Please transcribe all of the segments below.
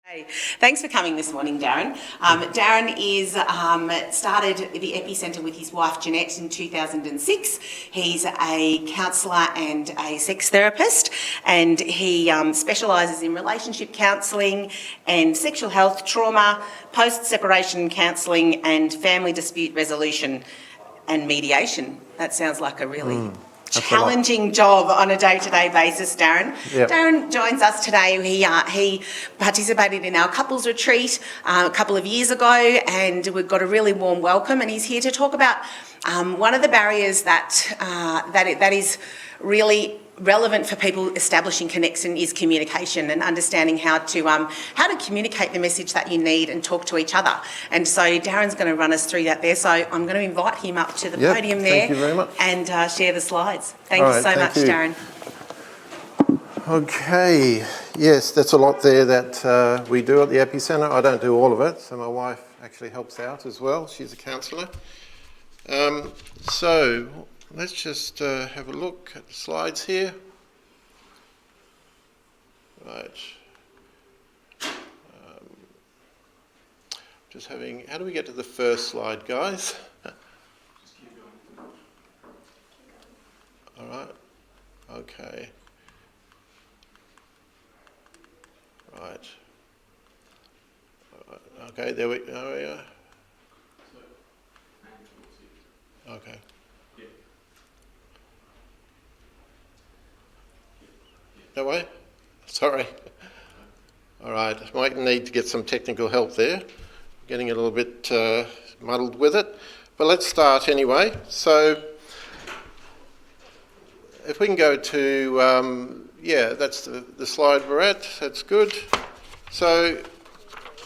Hey, thanks for coming this morning, Darren. Darren is started the EpiCentre with his wife Jeanette in 2006. He's a counsellor and a sex therapist, and he specialises in relationship counselling and sexual health, trauma, post-separation counselling and family dispute resolution and mediation. That sounds like a really challenging job on a day-to-day basis, Darren. Yep. Darren joins us today. He participated in our couples retreat a couple of years ago, and we've got a really warm welcome, and he's here to talk about one of the barriers that is really relevant for people establishing connection is communication and understanding how to communicate the message that you need and talk to each other. And so Darren's going to run us through that there. So I'm going to invite him up to the podium there. Thank you very much. And share the slides. Thank you so much, Darren. Okay, yes, that's a lot there that we do at the EpiCentre. I don't do all of it, so my wife actually helps out as well. She's a counsellor. So let's just have a look at the slides here. Right. How do we get to the first slide, guys? All right. Okay. Right. Okay, there we are. Okay. That way? Sorry. All right, I might need to get some technical help there. Getting a little bit muddled with it. But let's start anyway. So if we can go to, that's the slide we're at. That's good. So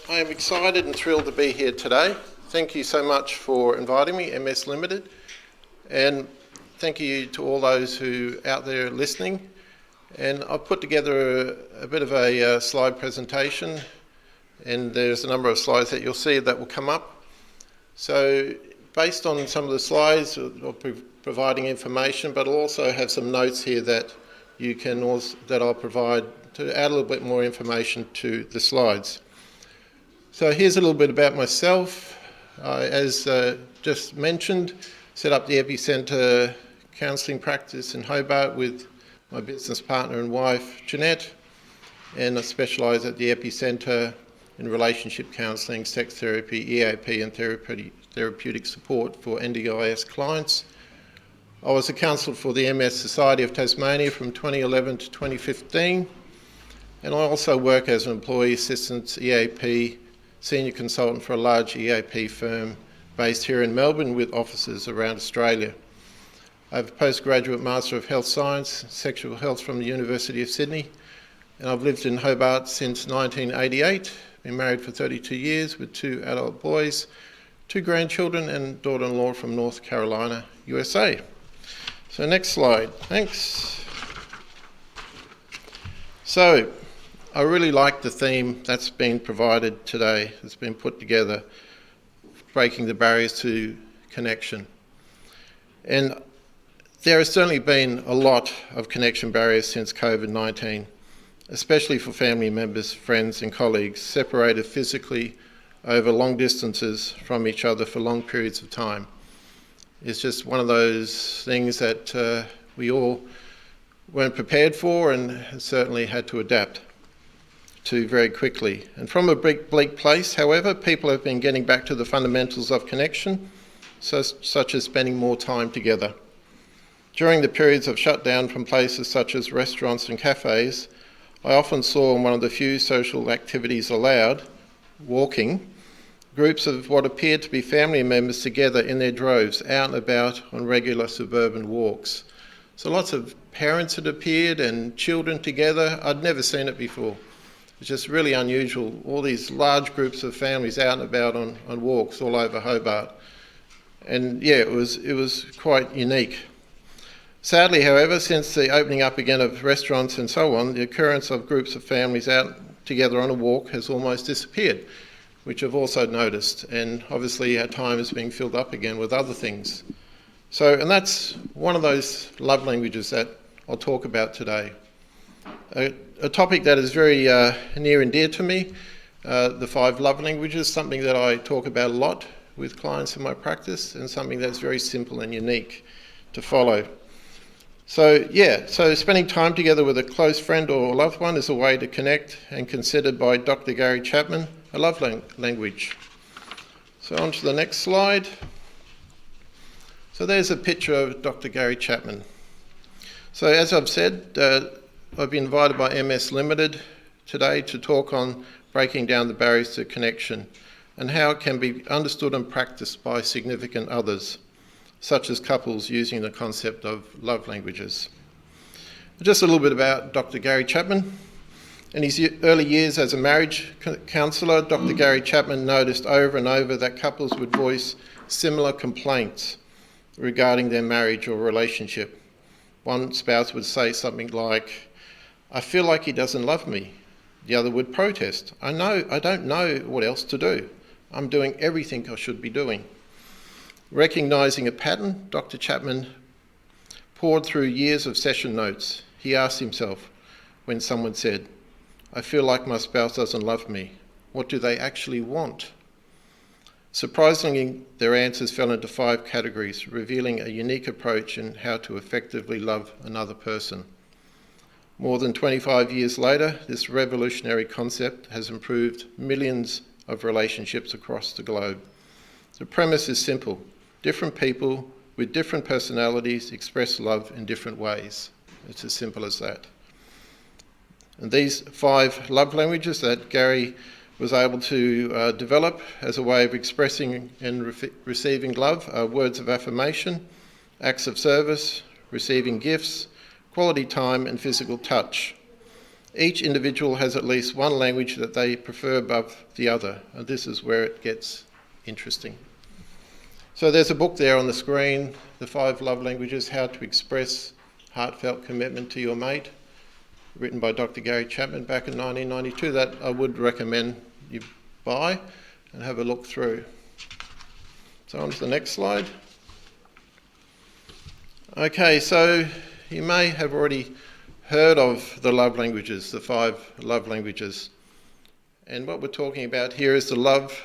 I am excited and thrilled to be here today. Thank you so much for inviting me, MS Limited. And thank you to all those who are out there listening. And I've put together a bit of a slide presentation, and there's a number of slides that you'll see that will come up. So based on some of the slides, I'll be providing information, but I'll also have some notes here that I'll provide to add a little bit more information to the slides. So here's a little bit about myself. As just mentioned, set up the EpiCentre counselling practice in Hobart with my business partner and wife, Jeanette, and I specialise at the EpiCentre in relationship counselling, sex therapy, EAP and therapeutic support for NDIS clients. I was a counsellor for the MS Society of Tasmania from 2011 to 2015, and I also work as an employee assistant EAP senior consultant for a large EAP firm based here in Melbourne with offices around Australia. I have a postgraduate Master of Health Science, Sexual Health from the University of Sydney, and I've lived in Hobart since 1988, been married for 32 years with 2 adult boys, 2 grandchildren and daughter-in-law from North Carolina, USA. So next slide, thanks. So I really like the theme that's been provided today, it's been put together, breaking the barriers to connection. And there has certainly been a lot of connection barriers since COVID-19, especially for family members, friends and colleagues separated physically over long distances from each other for long periods of time. It's just one of those things that we all weren't prepared for and certainly had to adapt to very quickly. And from a bleak place, however, people have been getting back to the fundamentals of connection, such as spending more time together. During the periods of shutdown from places such as restaurants and cafes, I often saw one of the few social activities allowed, walking, groups of what appeared to be family members together in their droves, out and about on regular suburban walks. So lots of parents had appeared and children together. I'd never seen it before. It's just really unusual, all these large groups of families out and about on walks all over Hobart. And yeah, it was quite unique. Sadly, however, since the opening up again of restaurants and so on, the occurrence of groups of families out together on a walk has almost disappeared, which I've also noticed, and obviously at times being filled up again with other things. And that's one of those love languages that I'll talk about today. A topic that is very near and dear to me, the 5 love languages, something that I talk about a lot with clients in my practice, and something that's very simple and unique to follow. So spending time together with a close friend or loved one is a way to connect, and considered by Dr. Gary Chapman a love language. So on to the next slide. So there's a picture of Dr. Gary Chapman. So as I've said, I've been invited by MS Limited today to talk on breaking down the barriers to connection and how it can be understood and practiced by significant others, such as couples using the concept of love languages. Just a little bit about Dr. Gary Chapman. In his early years as a marriage counsellor, Dr. Gary Chapman noticed over and over that couples would voice similar complaints regarding their marriage or relationship. One spouse would say something like, "I feel like he doesn't love me." The other would protest, I don't know what else to do. I'm doing everything I should be doing." Recognising a pattern, Dr. Chapman poured through years of session notes. He asked himself, when someone said, "I feel like my spouse doesn't love me, what do they actually want?" Surprisingly, their answers fell into 5 categories, revealing a unique approach in how to effectively love another person. More than 25 years later, this revolutionary concept has improved millions of relationships across the globe. The premise is simple. Different people with different personalities express love in different ways. It's as simple as that. And these 5 love languages that Gary was able to develop as a way of expressing and receiving love are words of affirmation, acts of service, receiving gifts, quality time, and physical touch. Each individual has at least one language that they prefer above the other, and this is where it gets interesting. So there's a book there on the screen, The 5 Love Languages, How to Express Heartfelt Commitment to Your Mate, written by Dr. Gary Chapman back in 1992, that I would recommend you buy and have a look through. So on to the next slide. Okay, so you may have already heard of the love languages, the 5 love languages. And what we're talking about here is the love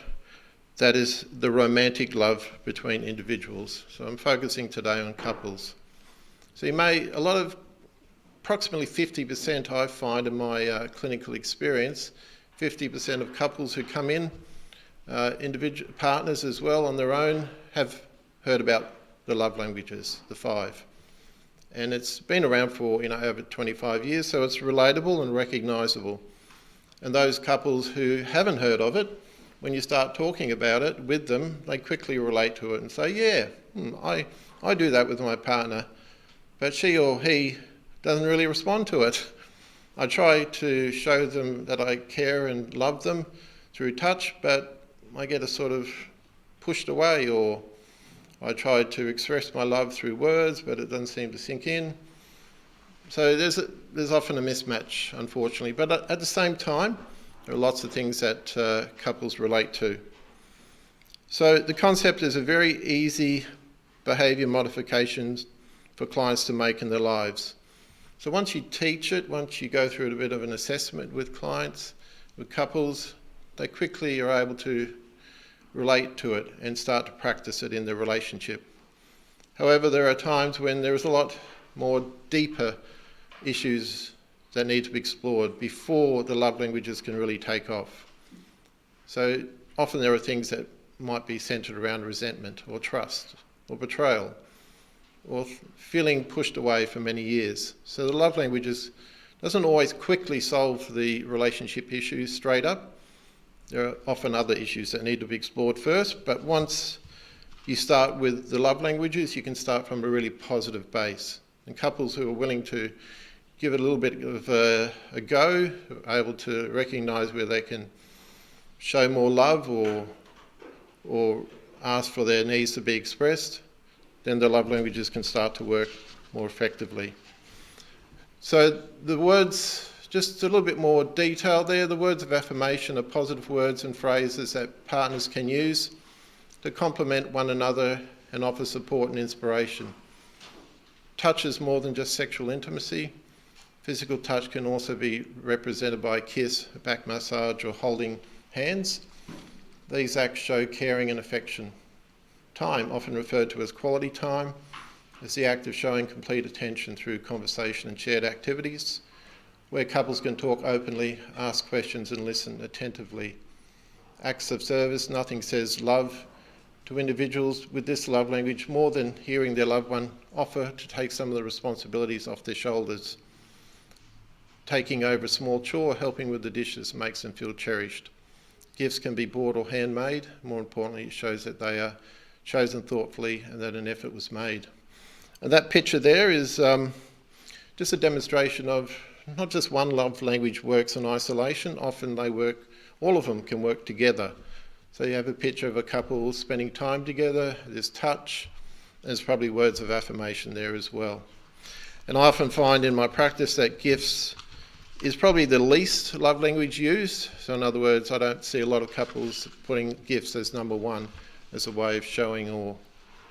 that is the romantic love between individuals. So I'm focusing today on couples. So approximately 50% I find in my clinical experience, 50% of couples who come in, individual partners as well on their own, have heard about the love languages, the 5. And it's been around for over 25 years, so it's relatable and recognisable. And those couples who haven't heard of it, when you start talking about it with them, they quickly relate to it and say, "Yeah, I do that with my partner, but she or he doesn't really respond to it. I try to show them that I care and love them through touch, but I get a sort of pushed away, or I try to express my love through words, but it doesn't seem to sink in." So there's often a mismatch, unfortunately. But at the same time, there are lots of things that couples relate to. So the concept is a very easy behaviour modifications for clients to make in their lives. So once you teach it, once you go through a bit of an assessment with clients, with couples, they quickly are able to relate to it and start to practice it in their relationship. However, there are times when there is a lot more deeper issues that need to be explored before the love languages can really take off. So often there are things that might be centred around resentment or trust or betrayal or feeling pushed away for many years. So the love languages doesn't always quickly solve the relationship issues straight up. There are often other issues that need to be explored first, but once you start with the love languages, you can start from a really positive base. And couples who are willing to give it a little bit of a go, are able to recognise where they can show more love or ask for their needs to be expressed, then the love languages can start to work more effectively. So the words, just a little bit more detail there, the words of affirmation are positive words and phrases that partners can use to complement one another and offer support and inspiration. Touch is more than just sexual intimacy. Physical touch can also be represented by a kiss, a back massage, or holding hands. These acts show caring and affection. Time, often referred to as quality time, is the act of showing complete attention through conversation and shared activities, where couples can talk openly, ask questions and listen attentively. Acts of service, nothing says love to individuals with this love language more than hearing their loved one offer to take some of the responsibilities off their shoulders. Taking over a small chore, helping with the dishes, makes them feel cherished. Gifts can be bought or handmade. More importantly, it shows that they are chosen thoughtfully and that an effort was made. And that picture there is just a demonstration of not just one love language works in isolation. Often they work, all of them can work together. So you have a picture of a couple spending time together, there's touch, there's probably words of affirmation there as well. And I often find in my practice that gifts is probably the least love language used. So in other words, I don't see a lot of couples putting gifts as number one as a way of showing or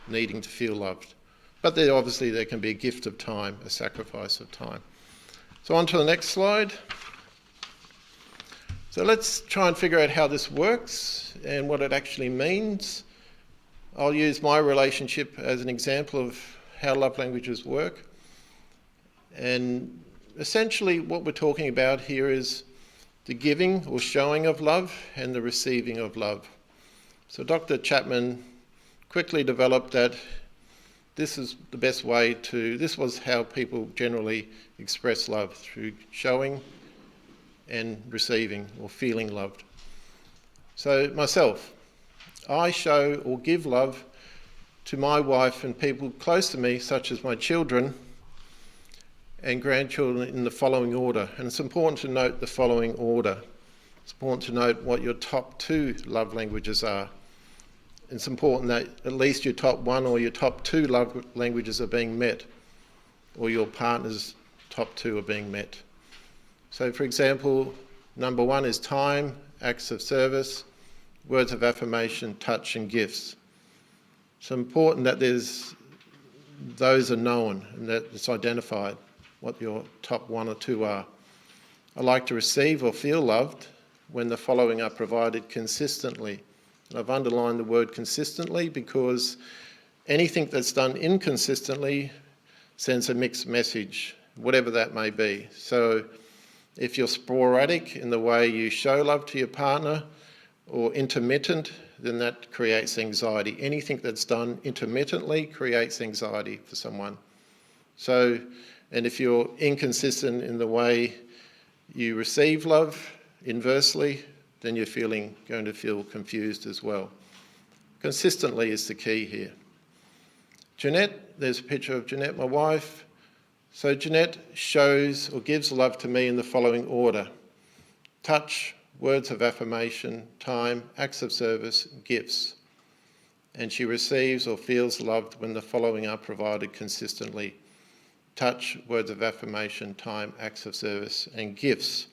needing to feel loved. But there can be a gift of time, a sacrifice of time. So on to the next slide. So let's try and figure out how this works and what it actually means. I'll use my relationship as an example of how love languages work. And essentially what we're talking about here is the giving or showing of love and the receiving of love. So Dr. Chapman quickly developed that this was how people generally express love, through showing and receiving or feeling loved. So myself, I show or give love to my wife and people close to me, such as my children and grandchildren, in the following order. And it's important to note the following order. It's important to note what your top 2 love languages are. It's important that at least your top 1 or your top 2 love languages are being met, or your partner's top 2 are being met. So for example, number 1 is time, acts of service, words of affirmation, touch and gifts. It's important that those are known and that it's identified what your top 1 or 2 are. I like to receive or feel loved when the following are provided consistently. And I've underlined the word consistently because anything that's done inconsistently sends a mixed message, whatever that may be. So if you're sporadic in the way you show love to your partner or intermittent, then that creates anxiety. Anything that's done intermittently creates anxiety for someone. And if you're inconsistent in the way you receive love, inversely, then you're going to feel confused as well. Consistently is the key here. Jeanette, there's a picture of Jeanette, my wife. So Jeanette shows or gives love to me in the following order: touch, words of affirmation, time, acts of service, gifts. And she receives or feels loved when the following are provided consistently: touch, words of affirmation, time, acts of service, and gifts.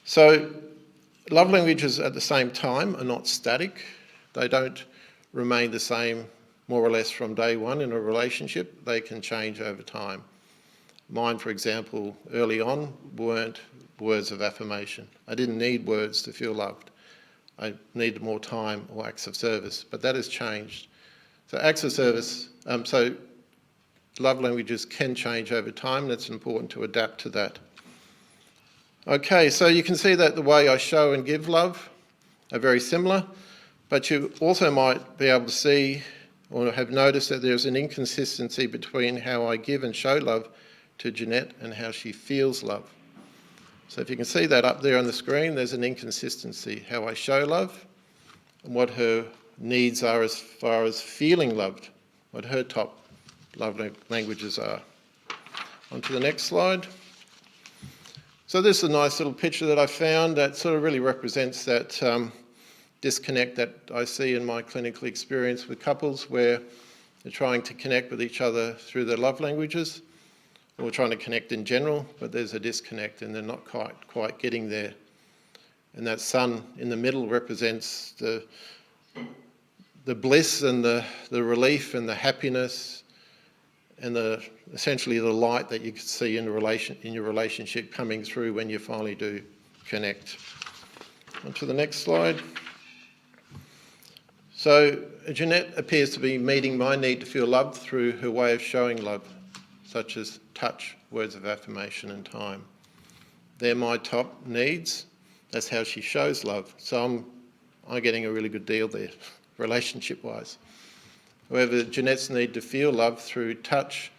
So love languages at the same time are not static. They don't remain the same more or less from day one in a relationship. They can change over time. Mine, for example, early on weren't words of affirmation. I didn't need words to feel loved. I needed more time or acts of service, but that has changed. So acts of service, love languages can change over time, and it's important to adapt to that. Okay, so you can see that the way I show and give love are very similar, but you also might be able to see or have noticed that there's an inconsistency between how I give and show love to Jeanette and how she feels love. So if you can see that up there on the screen, there's an inconsistency, how I show love and what her needs are as far as feeling loved, what her top love languages are. On to the next slide. So this is a nice little picture that I found that sort of really represents that disconnect that I see in my clinical experience with couples where they're trying to connect with each other through their love languages, or trying to connect in general, but there's a disconnect and they're not quite getting there. And that sun in the middle represents the bliss and the relief and the happiness and essentially the light that you can see in your relationship coming through when you finally do connect. On to the next slide. So Jeanette appears to be meeting my need to feel loved through her way of showing love, such as touch, words of affirmation and time. They're my top needs. That's how she shows love. So I'm getting a really good deal there, relationship-wise. However, Jeanette's need to feel love through touch,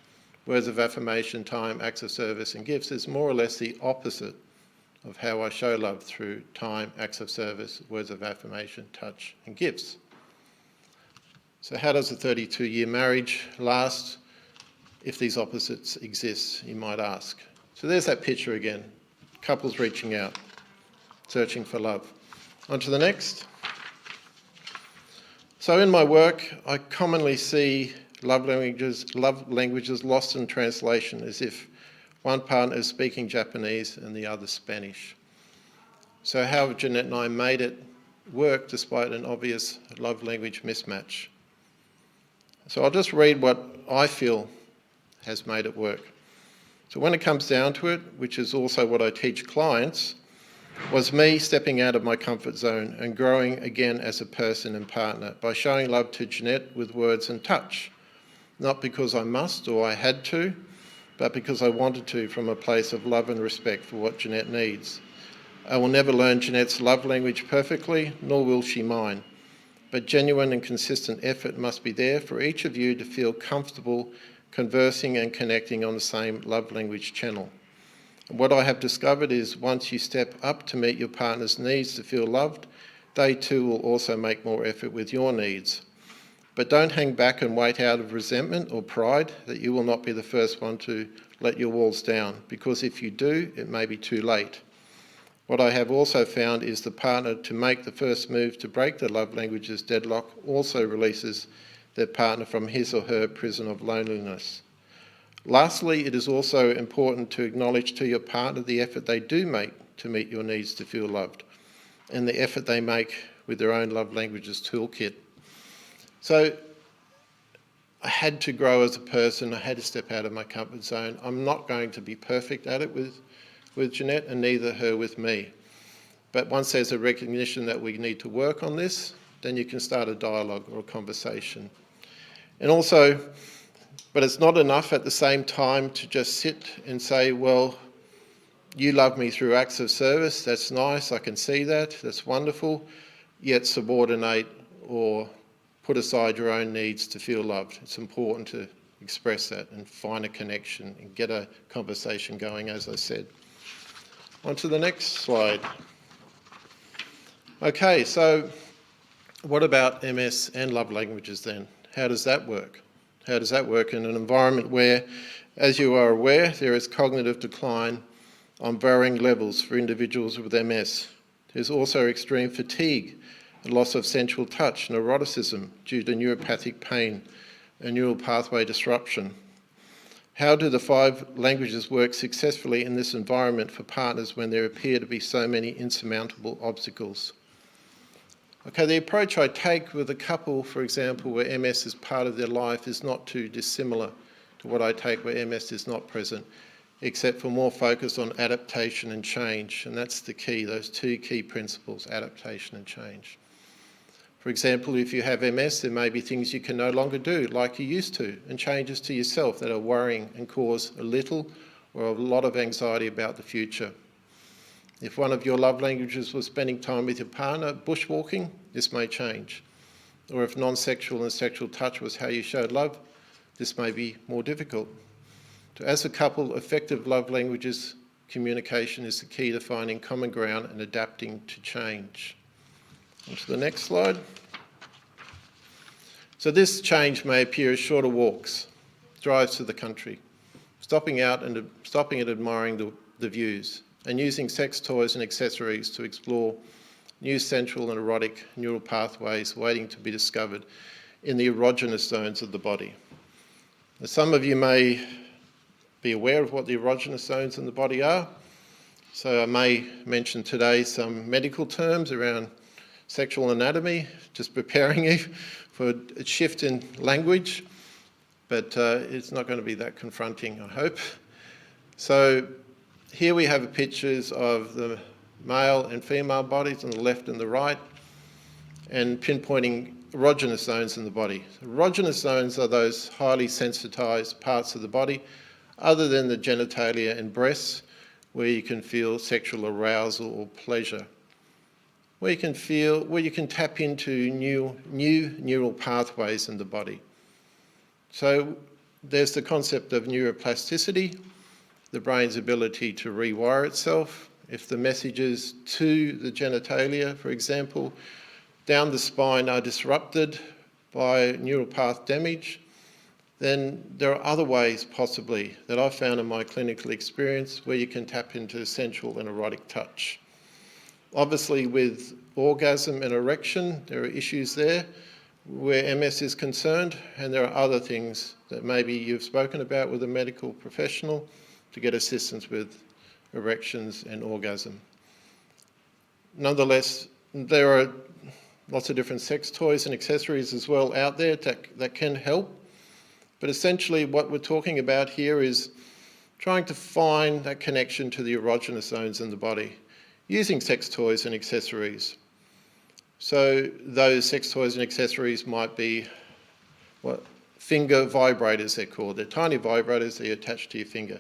words of affirmation, time, acts of service and gifts is more or less the opposite of how I show love through time, acts of service, words of affirmation, touch and gifts. So how does a 32-year marriage last if these opposites exist, you might ask? So there's that picture again, couples reaching out, searching for love. On to the next. So in my work, I commonly see love languages lost in translation, as if one partner is speaking Japanese and the other Spanish. So how have Jeanette and I made it work despite an obvious love language mismatch? So I'll just read what I feel has made it work. So when it comes down to it, which is also what I teach clients, was me stepping out of my comfort zone and growing again as a person and partner by showing love to Jeanette with words and touch. Not because I must or I had to, but because I wanted to from a place of love and respect for what Jeanette needs. I will never learn Jeanette's love language perfectly, nor will she mine. But genuine and consistent effort must be there for each of you to feel comfortable conversing and connecting on the same love language channel. And what I have discovered is once you step up to meet your partner's needs to feel loved, they too will also make more effort with your needs. But don't hang back and wait out of resentment or pride that you will not be the first one to let your walls down, because if you do, it may be too late. What I have also found is the partner to make the first move to break the love languages deadlock also releases their partner from his or her prison of loneliness. Lastly, it is also important to acknowledge to your partner the effort they do make to meet your needs to feel loved and the effort they make with their own love languages toolkit. So I had to grow as a person. I had to step out of my comfort zone. I'm not going to be perfect at it with Jeanette and neither her with me. But once there's a recognition that we need to work on this, then you can start a dialogue or a conversation. And also, but it's not enough at the same time to just sit and say, well, you love me through acts of service, that's nice, I can see that, that's wonderful, yet subordinate or put aside your own needs to feel loved. It's important to express that and find a connection and get a conversation going, as I said. On to the next slide. Okay, so what about MS and love languages then? How does that work? How does that work in an environment where, as you are aware, there is cognitive decline on varying levels for individuals with MS? There's also extreme fatigue, and loss of sensual touch and eroticism due to neuropathic pain and neural pathway disruption. How do the 5 languages work successfully in this environment for partners when there appear to be so many insurmountable obstacles? Okay, the approach I take with a couple, for example, where MS is part of their life is not too dissimilar to what I take where MS is not present, except for more focus on adaptation and change. And that's the key, those 2 key principles, adaptation and change. For example, if you have MS, there may be things you can no longer do like you used to, and changes to yourself that are worrying and cause a little or a lot of anxiety about the future. If one of your love languages was spending time with your partner bushwalking, this may change. Or if non-sexual and sexual touch was how you showed love, this may be more difficult. So as a couple, effective love languages communication is the key to finding common ground and adapting to change. On to the next slide. So this change may appear as shorter walks, drives to the country, stopping and admiring the views, and using sex toys and accessories to explore new sensual and erotic neural pathways waiting to be discovered in the erogenous zones of the body. Now, some of you may be aware of what the erogenous zones in the body are, so I may mention today some medical terms around sexual anatomy, just preparing you for a shift in language, but it's not going to be that confronting, I hope. So here we have pictures of the male and female bodies on the left and the right, and pinpointing erogenous zones in the body. Erogenous zones are those highly sensitised parts of the body, other than the genitalia and breasts, where you can feel sexual arousal or pleasure, where you can tap into new neural pathways in the body. So there's the concept of neuroplasticity, the brain's ability to rewire itself. If the messages to the genitalia, for example, down the spine are disrupted by neural path damage, then there are other ways possibly that I've found in my clinical experience where you can tap into sensual and erotic touch. Obviously with orgasm and erection, there are issues there where MS is concerned, and there are other things that maybe you've spoken about with a medical professional to get assistance with erections and orgasm. Nonetheless, there are lots of different sex toys and accessories as well out there that can help. But essentially what we're talking about here is trying to find that connection to the erogenous zones in the body using sex toys and accessories. So those sex toys and accessories might be finger vibrators, they're called. They're tiny vibrators that you attach to your finger.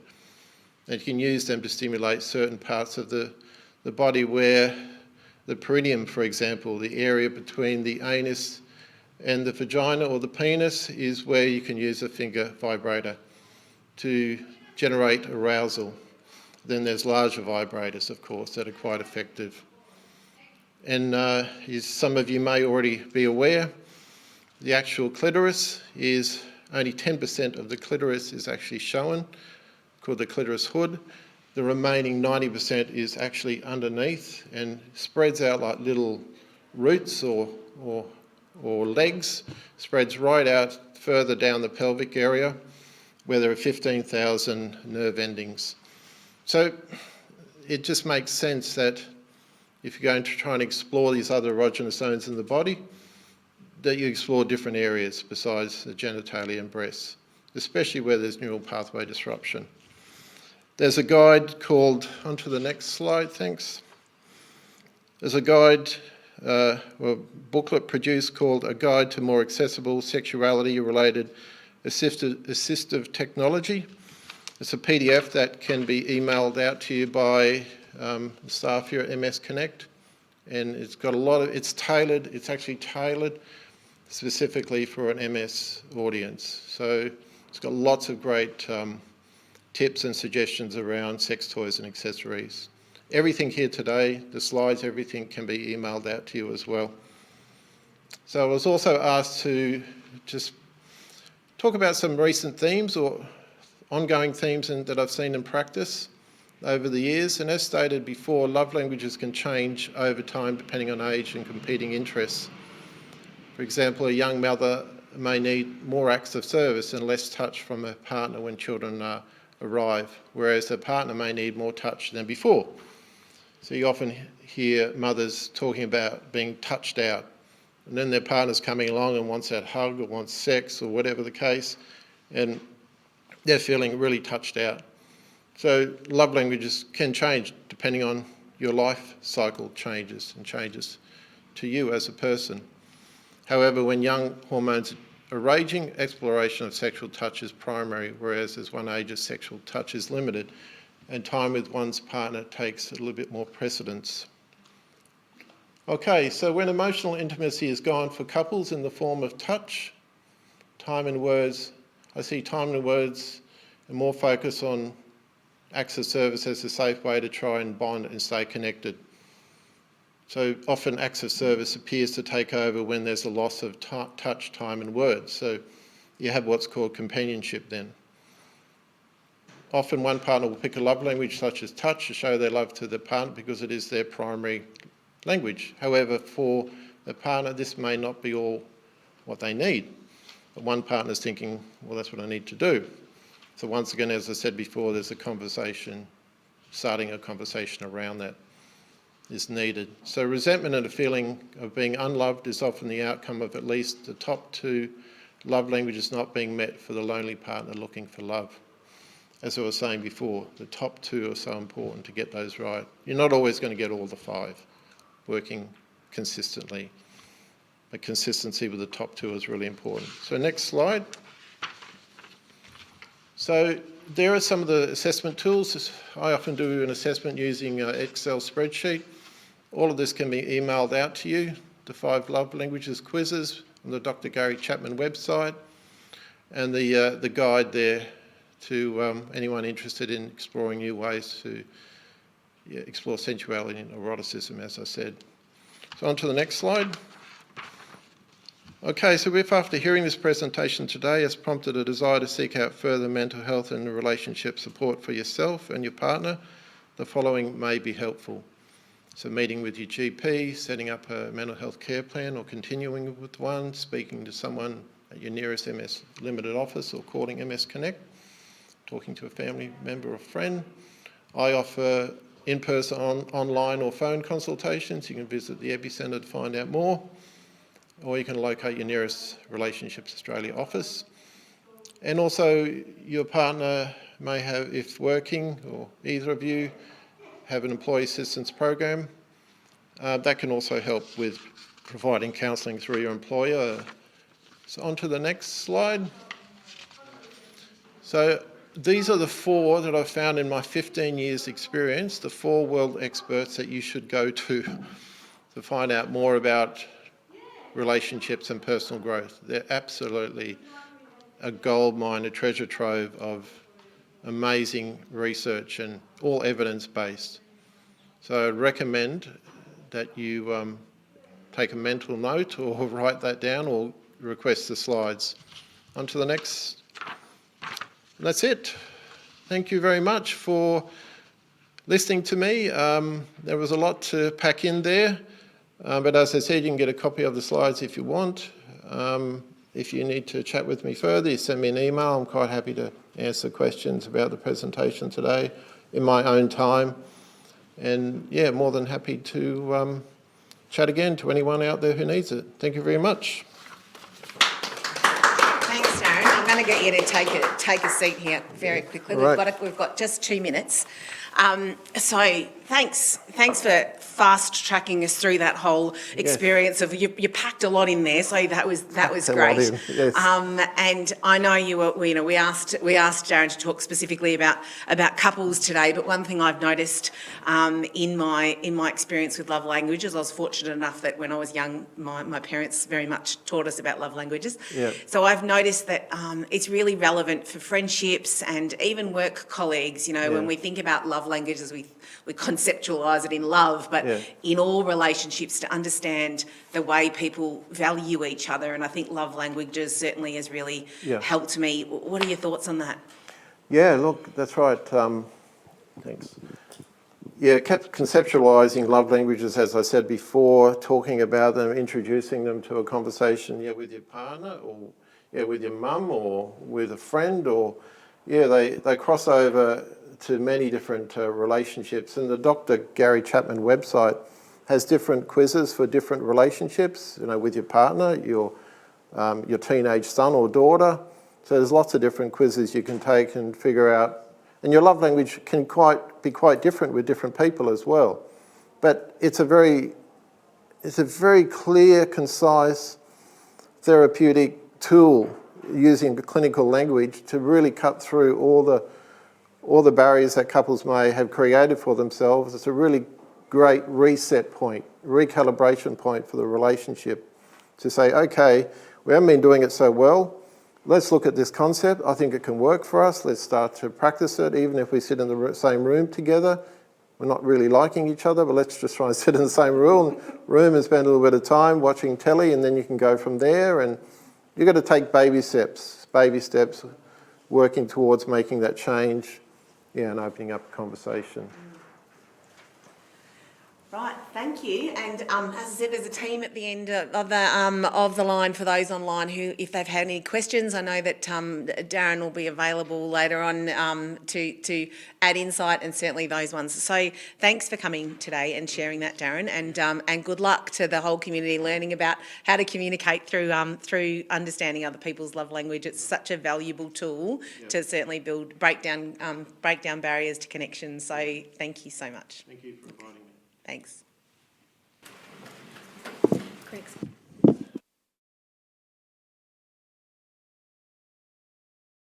And you can use them to stimulate certain parts of the body where the perineum, for example, the area between the anus and the vagina or the penis, is where you can use a finger vibrator to generate arousal. Then there's larger vibrators, of course, that are quite effective. And as some of you may already be aware, the actual clitoris is only 10% of the clitoris is actually shown, called the clitoris hood. The remaining 90% is actually underneath and spreads out like little roots or legs, spreads right out further down the pelvic area where there are 15,000 nerve endings. So it just makes sense that if you're going to try and explore these other erogenous zones in the body, that you explore different areas besides the genitalia and breasts, especially where there's neural pathway disruption. There's a guide called, onto the next slide, thanks. There's a guide, booklet produced called A Guide to More Accessible Sexuality-Related Assistive Technology. It's a PDF that can be emailed out to you by the staff here at MS Connect, and it's got it's actually tailored specifically for an MS audience. So it's got lots of great tips and suggestions around sex toys and accessories. Everything here today, the slides, everything can be emailed out to you as well. So I was also asked to just talk about some recent themes or ongoing themes that I've seen in practice over the years. And as stated before, love languages can change over time depending on age and competing interests. For example, a young mother may need more acts of service and less touch from her partner when children arrive, whereas a partner may need more touch than before. So you often hear mothers talking about being touched out, and then their partner's coming along and wants that hug or wants sex or whatever the case, and they're feeling really touched out. So love languages can change depending on your life cycle changes to you as a person. However, when young hormones are raging, exploration of sexual touch is primary, whereas as one ages, sexual touch is limited, and time with one's partner takes a little bit more precedence. Okay, so when emotional intimacy is gone for couples in the form of touch, time and words, I see time and words and more focus on acts of service as a safe way to try and bond and stay connected. So often acts of service appears to take over when there's a loss of touch, time and words. So you have what's called companionship then. Often one partner will pick a love language such as touch to show their love to the partner because it is their primary language. However, for the partner, this may not be all what they need. But one partner's thinking, well, that's what I need to do. So once again, as I said before, there's a conversation, starting a conversation around that is needed. So resentment and a feeling of being unloved is often the outcome of at least the top two love languages not being met for the lonely partner looking for love. as I was saying before, the top 2 are so important to get those right. You're not always going to get all the 5 working consistently, but consistency with the top 2 is really important. So next slide. So there are some of the assessment tools. I often do an assessment using an Excel spreadsheet. All of this can be emailed out to you, the 5 love languages quizzes on the Dr. Gary Chapman website, and the guide there to anyone interested in exploring new ways to explore sensuality and eroticism, as I said. So on to the next slide. Okay, so if after hearing this presentation today has prompted a desire to seek out further mental health and relationship support for yourself and your partner, the following may be helpful. So meeting with your GP, setting up a mental health care plan or continuing with one, speaking to someone at your nearest MS Limited office or calling MS Connect, talking to a family member or friend. I offer in-person, online or phone consultations. You can visit the EpiCentre to find out more, or you can locate your nearest Relationships Australia office. And also your partner may have, if working, or either of you have an employee assistance program, that can also help with providing counselling through your employer. So on to the next slide. So these are the 4 that I've found in my 15 years experience, the 4 world experts that you should go to find out more about relationships and personal growth. They're absolutely a goldmine, a treasure trove of amazing research and all evidence-based. So I'd recommend that you take a mental note or write that down or request the slides. On to the next. And that's it. Thank you very much for listening to me. There was a lot to pack in there, but as I said, you can get a copy of the slides if you want. If you need to chat with me further, you send me an email. I'm quite happy to answer questions about the presentation today in my own time. And yeah, more than happy to chat again to anyone out there who needs it. Thank you very much. Thanks, Darren. I'm going to get you to take a seat here very quickly. Right. We've got just 2 minutes. So thanks for fast tracking us through that whole experience of you packed a lot in there, so that was great. Yes. And I know we asked Darren to talk specifically about couples today, but one thing I've noticed in my experience with love languages, I was fortunate enough that when I was young, my parents very much taught us about love languages. Yeah. So I've noticed that it's really relevant for friendships and even work colleagues. When we think about love languages, we conceptualise it in love, but in all relationships, to understand the way people value each other. And I think love languages certainly has really helped me. What are your thoughts on that? Yeah, look, that's right. Thanks. Yeah, kept conceptualising love languages, as I said before, talking about them, introducing them to a conversation, with your partner, or with your mum, or with a friend, or they cross over to many different relationships. And the Dr. Gary Chapman website has different quizzes for different relationships, with your partner, your teenage son or daughter. So there's lots of different quizzes you can take and figure out. And your love language can be quite different with different people as well. But it's a very clear, concise, therapeutic tool using clinical language to really cut through all the barriers that couples may have created for themselves. It's a really great reset point, recalibration point for the relationship to say, okay, we haven't been doing it so well. Let's look at this concept. I think it can work for us. Let's start to practice it, even if we sit in the same room together. We're not really liking each other, but let's just try and sit in the same room and spend a little bit of time watching telly, and then you can go from there. And you've got to take baby steps, working towards making that change, and opening up a conversation. Right. Thank you. And as I said, there's a team at the end of the line for those online who, if they've had any questions, I know that Darren will be available later on to add insight, and certainly those ones. So thanks for coming today and sharing that, Darren, and good luck to the whole community learning about how to communicate through understanding other people's love language. It's such a valuable tool to certainly break down barriers to connection. So thank you so much. Thank you for inviting me. Thanks.